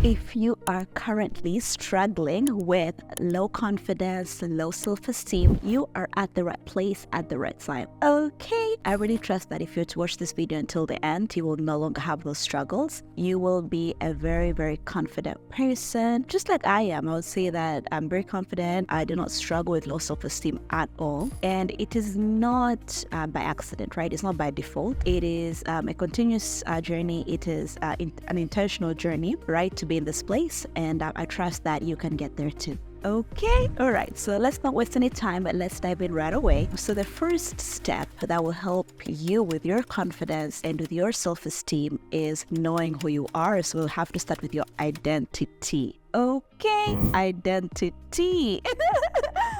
If you are currently struggling with low confidence, low self-esteem, you are at the right place at the right time. Okay, I really trust that if you're to watch this video until the end, you will no longer have those struggles. You will be a very, very confident person, just like I am. I would say that I'm very confident. I do not struggle with low self-esteem at all. And it is not by accident, right? It's not by default. It is a continuous journey. It is an intentional journey, right? To be in this place, and I trust that you can get there too. Okay, all right, so let's not waste any time, but let's dive in right away. So the first step that will help you with your confidence and with your self-esteem is knowing who you are. So we'll have to start with your identity. Okay, identity.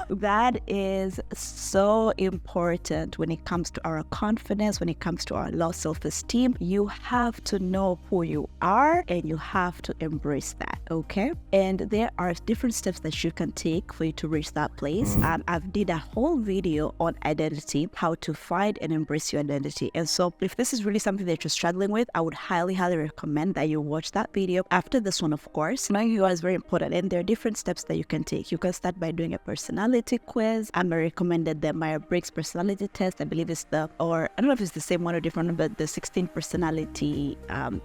That is so important when it comes to our confidence, when it comes to our low self-esteem. You have to know who you are and you have to embrace that, okay? And there are different steps that you can take for you to reach that place. I've did a whole video on identity, how to find and embrace your identity. And so if this is really something that you're struggling with, I would highly, highly recommend that you watch that video after this one, of course. Knowing you is very important, and there are different steps that you can take. You can start by doing a personality quiz. I recommended the Myers-Briggs personality test. I believe it's I don't know if it's the same one or different one, but the 16 personality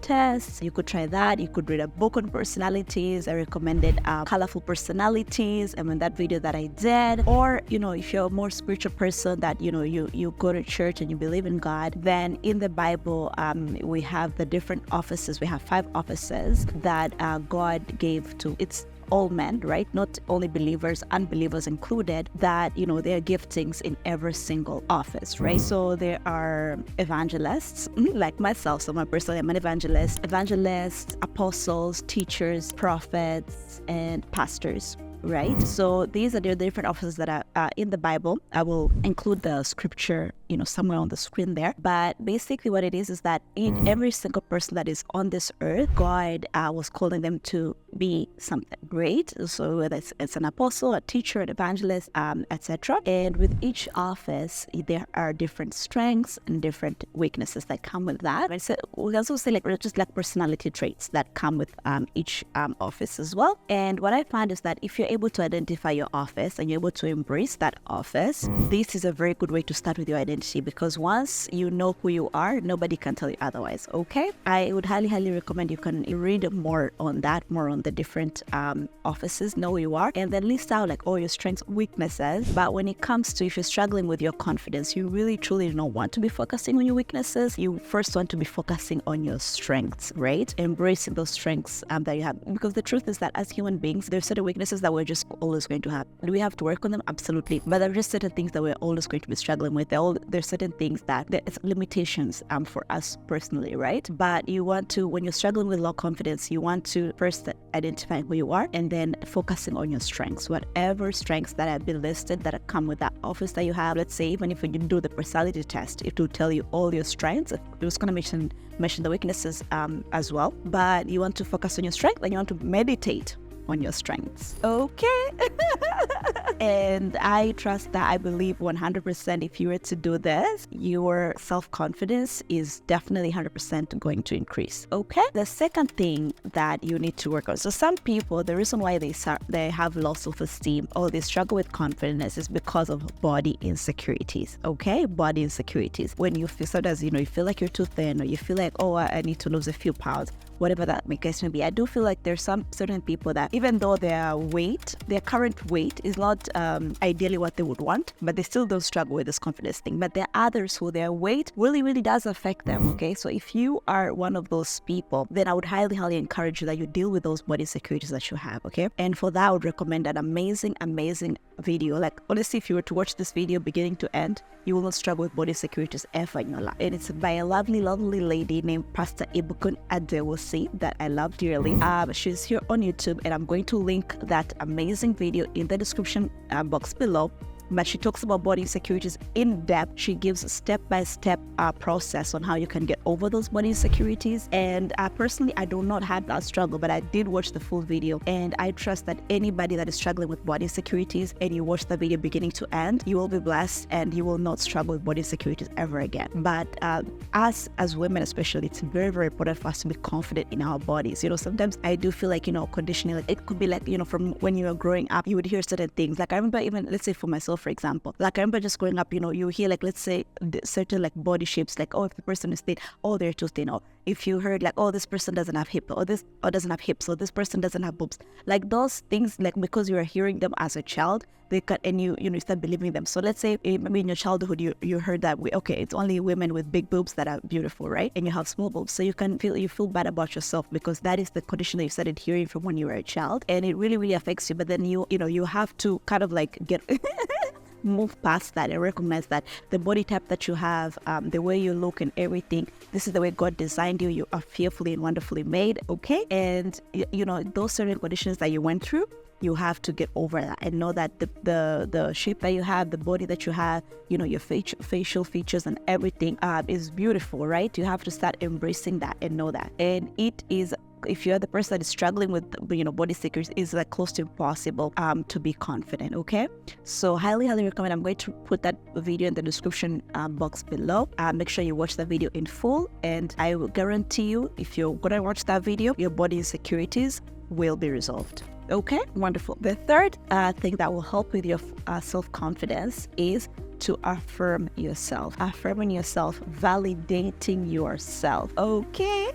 test. You could try that. You could read a book on personalities. I recommended colorful personalities, and in that video that I did. Or, if you're a more spiritual person that, you go to church and you believe in God, then in the Bible, we have the different offices. We have 5 offices that God gave to all men, right? Not only believers, unbelievers included, that, there are giftings in every single office, right? So there are evangelists, like myself. So my personally, I'm an evangelist, apostles, teachers, prophets, and pastors. Right? So these are the different offices that are in the Bible. I will include the scripture, somewhere on the screen there. But basically what it is that in every single person that is on this earth, God was calling them to be something great. So whether it's an apostle, a teacher, an evangelist, etc. And with each office, there are different strengths and different weaknesses that come with that. And so we also say just like personality traits that come with each office as well. And what I find is that if you're able to identify your office and you're able to embrace that office, this is a very good way to start with your identity, because once you know who you are, nobody can tell you otherwise, okay? I would highly, highly recommend you can read more on that, more on the different offices, know who you are, and then list out all your strengths, weaknesses. But when it comes to if you're struggling with your confidence, you really, truly don't want to be focusing on your weaknesses. You first want to be focusing on your strengths, right? Embracing those strengths that you have. Because the truth is that as human beings, there's certain weaknesses that we're just always going to have. Do we have to work on them? Absolutely. But there are just certain things that we're always going to be struggling with. There's certain things that there's limitations for us personally, right? But you want to, when you're struggling with low confidence, you want to first identify who you are and then focusing on your strengths. Whatever strengths that have been listed that come with that office that you have. Let's say even if you do the personality test, it will tell you all your strengths. It was going to mention the weaknesses as well. But you want to focus on your strength and you want to meditate on your strengths. Okay. And I trust that, I believe 100% if you were to do this, your self-confidence is definitely 100% going to increase. Okay. The second thing that you need to work on. So some people, the reason why they have low self-esteem or they struggle with confidence is because of body insecurities. Okay. Body insecurities. When you feel, sometimes, you feel like you're too thin, or you feel like, oh, I need to lose a few pounds, whatever that case may be. I do feel like there's some certain people that even though their current weight is not ideally what they would want, but they still don't struggle with this confidence thing. But there are others who their weight really, really does affect them, okay? So if you are one of those people, then I would highly, highly encourage you that you deal with those body insecurities that you have, okay? And for that, I would recommend an amazing, amazing video. Like, honestly, if you were to watch this video beginning to end, you will not struggle with body insecurities ever in your life. And it's by a lovely, lovely lady named Pastor Ibukun Adewusi that I love dearly. She's here on YouTube, and I'm going to link that amazing video in the description box below. but she talks about body insecurities in depth. She gives a step-by-step process on how you can get over those body insecurities. And personally, I do not have that struggle, but I did watch the full video, and I trust that anybody that is struggling with body insecurities and you watch the video beginning to end, you will be blessed and you will not struggle with body insecurities ever again. But us as women especially, it's very, very important for us to be confident in our bodies. Sometimes I do feel like, conditioning, like it could be like, from when you were growing up, you would hear certain things. Like I remember, even let's say for myself, for example, like I remember just growing up, you hear like, let's say certain like body shapes, like, oh, if the person is thin, oh, they're too thin. Or if you heard like, oh, this person doesn't have hip, or this, or doesn't have hips, or this person doesn't have boobs, like those things, like because you are hearing them as a child, they cut, and you start believing them. So let's say maybe in your childhood you heard that okay, it's only women with big boobs that are beautiful, right? And you have small boobs, so you feel bad about yourself because that is the condition that you started hearing from when you were a child, and it really, really affects you. But then you have to kind of like get move past that and recognize that the body type that you have, the way you look and everything, this is the way God designed you. You are fearfully and wonderfully made, okay? And those certain conditions that you went through, you have to get over that and know that the shape that you have, the body that you have, your facial features and everything is beautiful, right? You have to start embracing that and know that. And it is, if you're the person that is struggling with body insecurities, it's like close to impossible to be confident, okay? So highly recommend. I'm going to put that video in the description box below. Make sure you watch the video in full, and I will guarantee you, if you're gonna watch that video, your body insecurities will be resolved. Okay, wonderful. The third thing that will help with your self-confidence is to affirm yourself. Affirming yourself, validating yourself. Okay.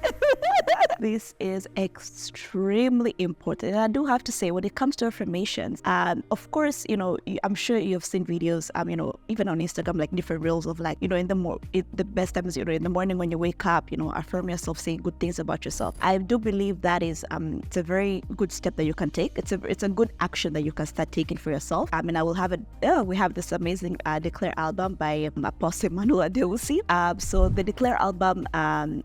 This is extremely important. And I do have to say, when it comes to affirmations, of course, I'm sure you've seen videos, even on Instagram, like different reels of like, the best time is, in the morning when you wake up, affirm yourself, saying good things about yourself. I do believe that is, it's a very good step that you can take. It's a good action that you can start taking for yourself. I will have it. We have this amazing Declare album by Apostle Manuel Adewusi. So the Declare album,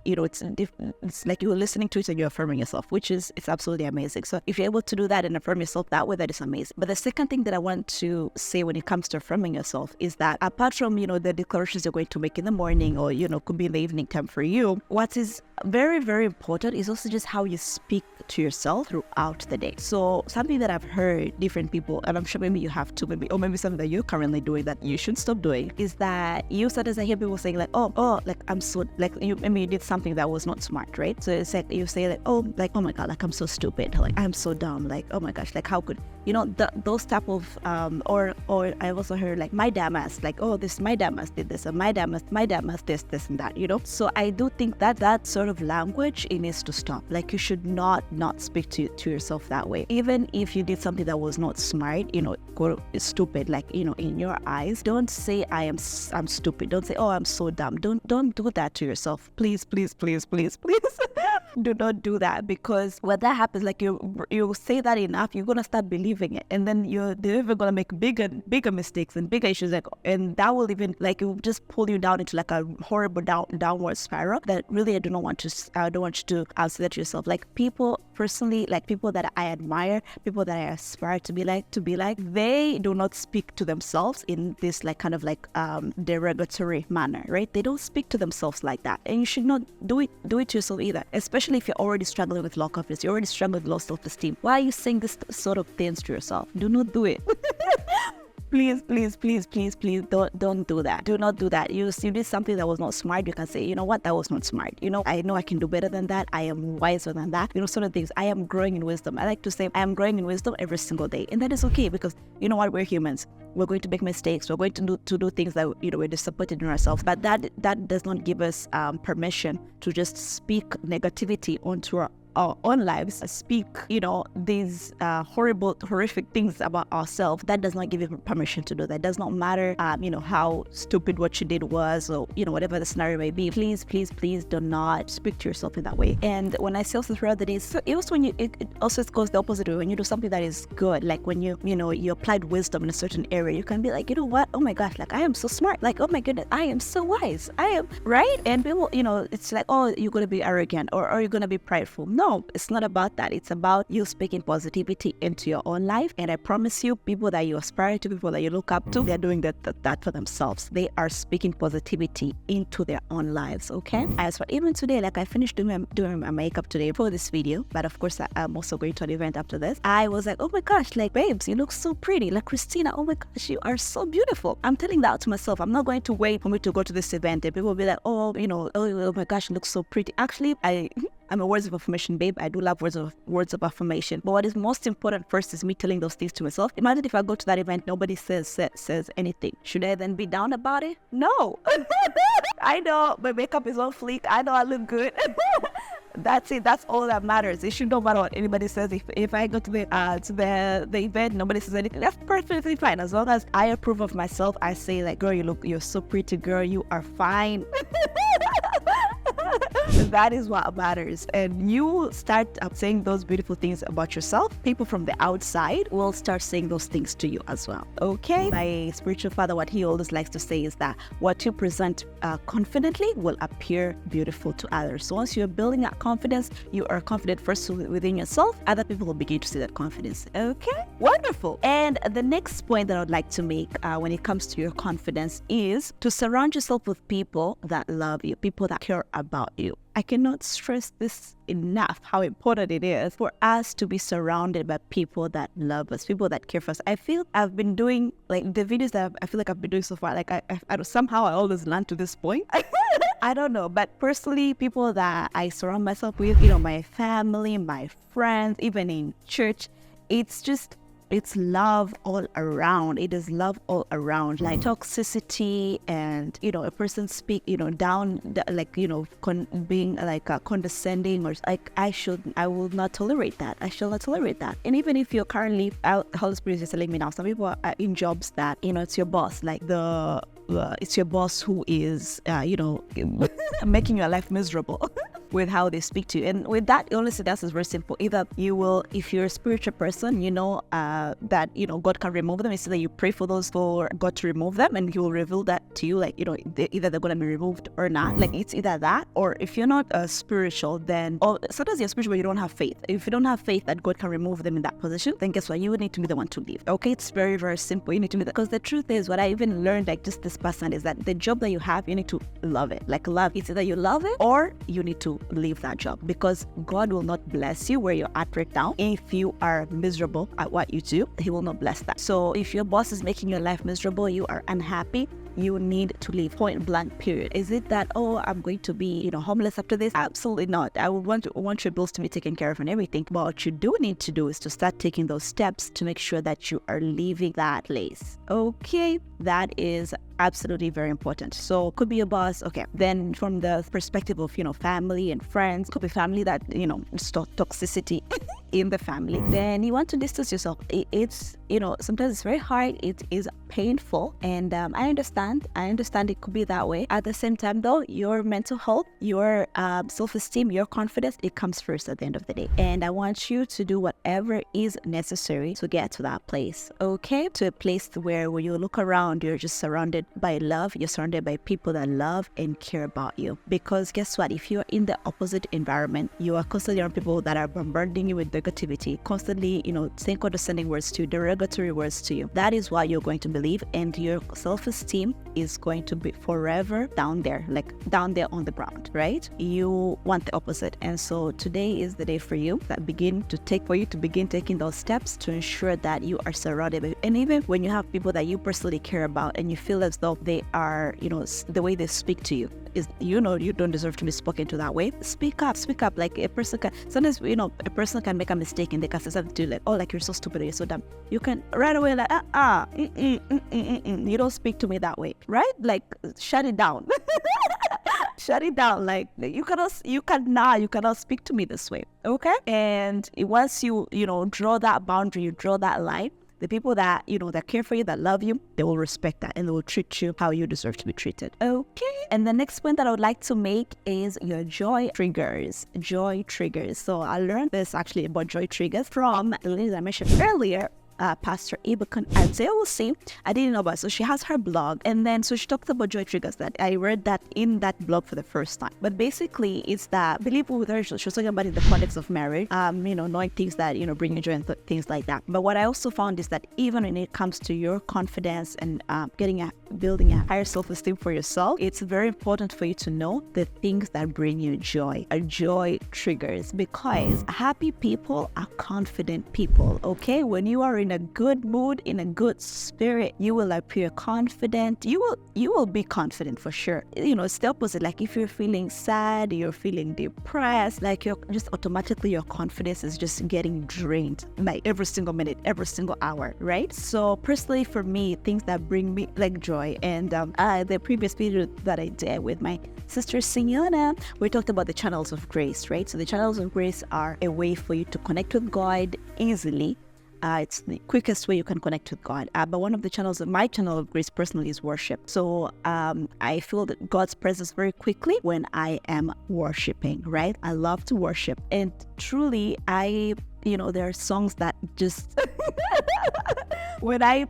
it's like you're listening to it and you're affirming yourself, it's absolutely amazing. So if you're able to do that and affirm yourself that way, that is amazing. But the second thing that I want to say when it comes to affirming yourself is that apart from, the declarations you're going to make in the morning, or, could be in the evening time for you, what is very, very important is also just how you speak to yourself throughout the day. So something that I've heard different people, and I'm sure maybe you have to, or maybe something that you're currently doing that you should stop doing, is that sometimes I hear people saying like, oh, like I'm so, like you did something that was not smart, right? So it's like you say like, oh my God, like I'm so stupid, like I'm so dumb, like oh my gosh, like how could those type of or I also heard like my dumbass, like oh this my dumbass did this, or my dumbass this and that, So I do think that sort of language, it needs to stop. Like you should not speak to yourself that way. Even if you did something that was not smart, stupid, like in your eyes, don't say I'm stupid. Don't say, oh, I'm so dumb. Don't do that to yourself. Please. Do not do that, because when that happens, like you say that enough, you're gonna start believing it, and then they're even gonna make bigger mistakes and bigger issues, and that will even like it will just pull you down into like a horrible downward spiral that really I don't want you to say that to yourself. Like people personally, like people that I admire, people that I aspire to be like, they do not speak to themselves in this like kind of like derogatory manner, right? They don't speak to themselves like that, and you should not do it to yourself either, especially if you're already struggling with low confidence, you're already struggling with low self-esteem. Why are you saying this sort of things to yourself? Do not do it. Please, don't do that. Do not do that. You did something that was not smart. You can say, you know what, that was not smart. I know I can do better than that. I am wiser than that. Sort of things. I am growing in wisdom. I like to say I am growing in wisdom every single day. And that is okay, because you know what, we're humans. We're going to make mistakes. We're going to do things that, we're disappointed in ourselves. But that does not give us permission to just speak negativity onto our own lives, speak, these horrific things about ourselves. That does not give you permission to do that. It does not matter, how stupid what you did was, or, whatever the scenario may be. Please do not speak to yourself in that way. And when I say also throughout the day, so it also it also goes the opposite way. When you do something that is good, like when you applied wisdom in a certain area, you can be like, you know what? Oh my gosh, like I am so smart. Like, oh my goodness, I am so wise. I am right. And people, it's like, oh, you're gonna be arrogant, or you're gonna be prideful. No, it's not about that. It's about you speaking positivity into your own life. And I promise you, people that you aspire to, people that you look up to, they're doing that for themselves. They are speaking positivity into their own lives, okay? As for even today, like I finished doing my makeup today for this video, but of course I'm also going to an event after this. I was like, oh my gosh, like babes, you look so pretty. Like Christina, oh my gosh, you are so beautiful. I'm telling that to myself. I'm not going to wait for me to go to this event and people will be like, oh, oh my gosh, you look so pretty. Actually, I'm a words of affirmation babe. I do love words of affirmation. But what is most important first is me telling those things to myself. Imagine if I go to that event, nobody says anything. Should I then be down about it? No. I know my makeup is on fleek. I know I look good. That's it. That's all that matters. It should no matter what anybody says. If I go to the event, nobody says anything. That's perfectly fine. As long as I approve of myself, I say like, girl, you're so pretty, girl. You are fine. That is what matters. And you start saying those beautiful things about yourself, people from the outside will start saying those things to you as well. Okay? My spiritual father, what he always likes to say is that what you present confidently will appear beautiful to others. So once you're building that confidence, you are confident first within yourself, other people will begin to see that confidence. Okay? Wonderful. And the next point that I would like to make when it comes to your confidence is to surround yourself with people that love you, people that care about you. I cannot stress this enough, how important it is for us to be surrounded by people that love us, people that care for us. I feel I've been doing, like the videos that I feel like I've been doing so far, like I somehow I always land to this point. I don't know, but personally, people that I surround myself with, my family, my friends, even in church, it's love all around. It is love all around. Like toxicity and, a person speak, down, like, being like condescending or like, I will not tolerate that. I shall not tolerate that. And even if you're currently, Holy Spirit is telling me now, some people are in jobs that, it's your boss, like it's your boss who is, making your life miserable. With how they speak to you. And with that, honestly, that's very simple. Either you will, if you're a spiritual person, that, God can remove them. It's either you pray for God to remove them and he will reveal that to you, like, either they're going to be removed or not. Like, it's either that, or if you're not spiritual, then, or sometimes you're spiritual, but you don't have faith. If you don't have faith that God can remove them in that position, then guess what? You would need to be the one to leave. Okay? It's very, very simple. You need to be that. Because the truth is, what I even learned, like just this person, is that the job that you have, you need to love it. Like love, it's either you love it or you need to leave that job, because God will not bless you where you're at right now. If you are miserable at what you do, he will not bless that. So if your boss is making your life miserable, you are unhappy, you need to leave, point blank, period. Is it that, I'm going to be, homeless after this? Absolutely not. I would want your bills to be taken care of and everything. But what you do need to do is to start taking those steps to make sure that you are leaving that place. Okay? That is absolutely very important. So could be a boss. Okay. Then from the perspective of, family and friends, could be family that, toxicity in the family. Then you want to distance yourself. It's, sometimes it's very hard. It is painful. And I understand it could be that way. At the same time though, your mental health, your self-esteem, your confidence, it comes first at the end of the day. And I want you to do whatever is necessary to get to that place. Okay? To a place where when you look around, you're just surrounded by love. You're surrounded by people that love and care about you. Because guess what? If you're in the opposite environment, you are constantly around people that are bombarding you with negativity, constantly, saying condescending words to you, derogatory words to you. That is what you're going to believe, and your self-esteem is going to be forever down there, like down there on the ground, right? You want the opposite. And so today is the day for you that begin taking those steps to ensure that you are surrounded by, and even when you have people that you personally care about and you feel as though they are, the way they speak to you is, you don't deserve to be spoken to that way. Speak up. Like a person can, sometimes, a person can make a mistake and they can say something to you like, oh, like you're so stupid or you're so dumb. You can right away like, you don't speak to me that way, right? Like, shut it down. Shut it down. Like, you cannot speak to me this way. Okay? And once you draw that boundary, you draw that line, the people that, that care for you, that love you, they will respect that and they will treat you how you deserve to be treated. Okay. And the next point that I would like to make is your joy triggers. Joy triggers. So I learned this actually about joy triggers from the lady that I mentioned earlier. Pastor Ibukun Adzeosi. I didn't know about it. So she has her blog, and then so she talks about joy triggers. That I read that in that blog for the first time. But basically, it's that, I believe with her, she was talking about in the context of marriage, knowing things that, bring you joy and things like that. But what I also found is that even when it comes to your confidence and building a higher self-esteem for yourself, it's very important for you to know the things that bring you joy, joy triggers, because happy people are confident people. Okay, when you are in a good mood, in a good spirit, you will appear confident. You will be confident for sure. It's the opposite. Like if you're feeling sad, you're feeling depressed, like you're just automatically, your confidence is just getting drained, like every single minute, every single hour, right? So personally for me, things that bring me like joy, and the previous video that I did with my sister Sionna, we talked about the channels of grace, right? So the channels of grace are a way for you to connect with God easily. It's the quickest way you can connect with God. But one of the channels of my channel of grace personally is worship. So I feel that God's presence very quickly when I am worshiping, right? I love to worship. And truly, there are songs that just when I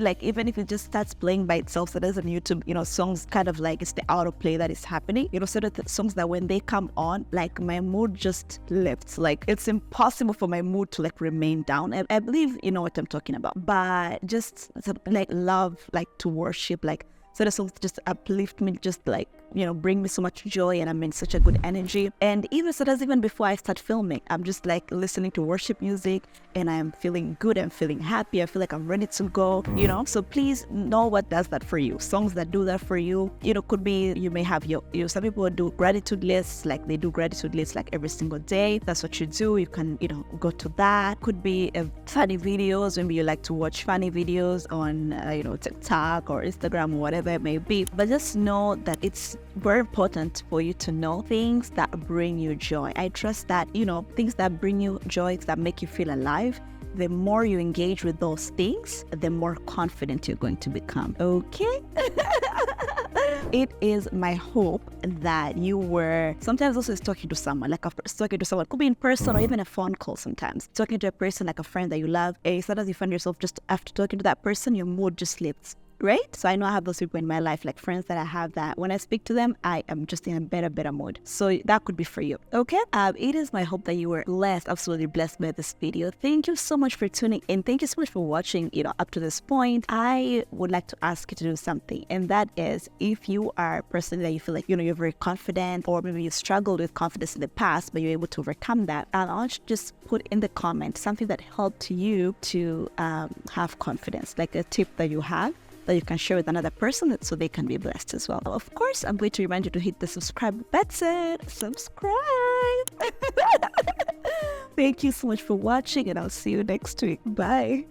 like, even if it just starts playing by itself, so there's on YouTube, songs kind of like it's the autoplay that is happening, so that the songs that when they come on, like my mood just lifts. Like it's impossible for my mood to like remain down. I believe you know what I'm talking about, but just like love, like to worship, like so the songs just uplift me, just like, bring me so much joy, and I'm in such a good energy. And even before I start filming, I'm just like listening to worship music, and I'm feeling good, I'm feeling happy, I feel like I'm ready to go, So please know what does that for you. Songs that do that for you, could be, you may have some people do gratitude lists, like they do gratitude lists like every single day. That's what you do. You can, go to that. Could be funny videos. Maybe you like to watch funny videos on, TikTok or Instagram or whatever it may be. But just know that it's very important for you to know things that bring you joy. I trust that, things that bring you joy, that make you feel alive, the more you engage with those things, the more confident you're going to become. Okay? It is my hope that you were sometimes also talking to someone, could be in person or even a phone call sometimes. Talking to a person like a friend that you love, and sometimes you find yourself just after talking to that person, your mood just lifts. Right? So I know I have those people in my life, like friends that I have, that when I speak to them, I am just in a better mood. So that could be for you. Okay? It is my hope that you were blessed, absolutely blessed by this video. Thank you so much for tuning in. Thank you so much for watching, up to this point. I would like to ask you to do something, and that is, if you are a person that you feel like, you're very confident, or maybe you struggled with confidence in the past, but you're able to overcome that, I want you to just put in the comments something that helped you to have confidence, like a tip that you have that you can share with another person so they can be blessed as well. Of course, I'm going to remind you to hit the subscribe button. Subscribe! Thank you so much for watching, and I'll see you next week. Bye!